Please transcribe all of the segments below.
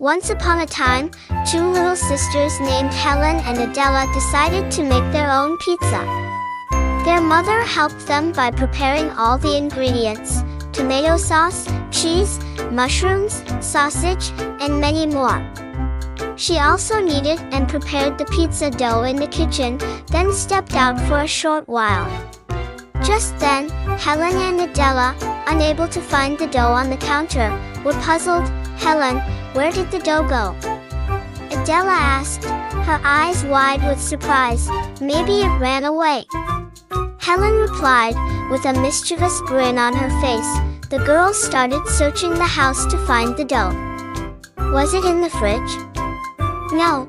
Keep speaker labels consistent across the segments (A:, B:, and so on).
A: Once upon a time, two little sisters named Helen and Adela decided to make their own pizza. Their mother helped them by preparing all the ingredients: tomato sauce, cheese, mushrooms, sausage, and many more. She also kneaded and prepared the pizza dough in the kitchen, then stepped out for a short while. Just then, Helen and Adela, unable to find the dough on the counter, were puzzled. "Helen, where did the dough go?" Adela asked, her eyes wide with surprise. "Maybe it ran away." Helen replied, with a mischievous grin on her face. The girls started searching the house to find the dough. Was it in the fridge? No.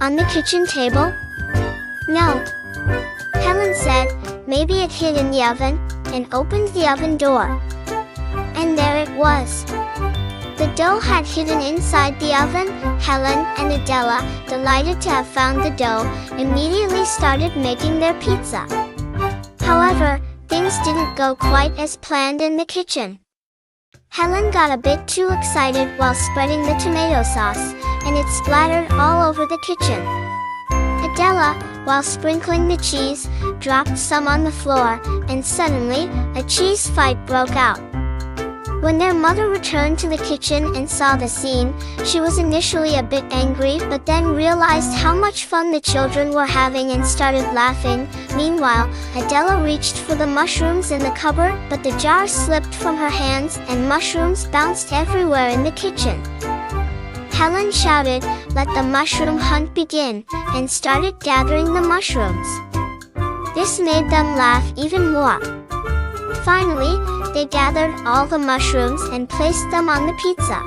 A: On the kitchen table? No. Helen said, "Maybe it hid in the oven," and opened the oven door. And there it was. The dough had hidden inside the oven. Helen and Adela, delighted to have found the dough, immediately started making their pizza. However, things didn't go quite as planned in the kitchen. Helen got a bit too excited while spreading the tomato sauce, and it splattered all over the kitchen. Adela, while sprinkling the cheese, dropped some on the floor, and suddenly, a cheese fight broke out. When their mother returned to the kitchen and saw the scene, she was initially a bit angry but then realized how much fun the children were having and started laughing. Meanwhile, Adela reached for the mushrooms in the cupboard, but the jar slipped from her hands and mushrooms bounced everywhere in the kitchen. Helen shouted, "Let the mushroom hunt begin," and started gathering the mushrooms. This made them laugh even more. Finally, they gathered all the mushrooms and placed them on the pizza.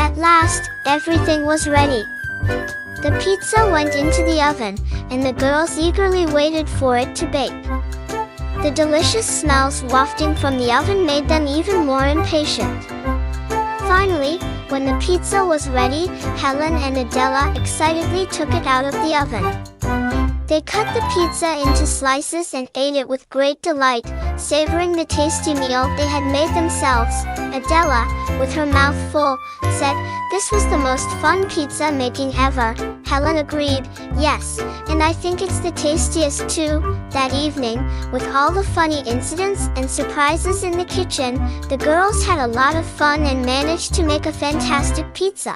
A: At last, everything was ready. The pizza went into the oven, and the girls eagerly waited for it to bake. The delicious smells wafting from the oven made them even more impatient. Finally, when the pizza was ready, Helen and Adela excitedly took it out of the oven. They cut the pizza into slices and ate it with great delight, savoring the tasty meal they had made themselves. Adela, with her mouth full, said, "This was the most fun pizza making ever." Helen agreed, "Yes, and I think it's the tastiest too." That evening, with all the funny incidents and surprises in the kitchen, the girls had a lot of fun and managed to make a fantastic pizza.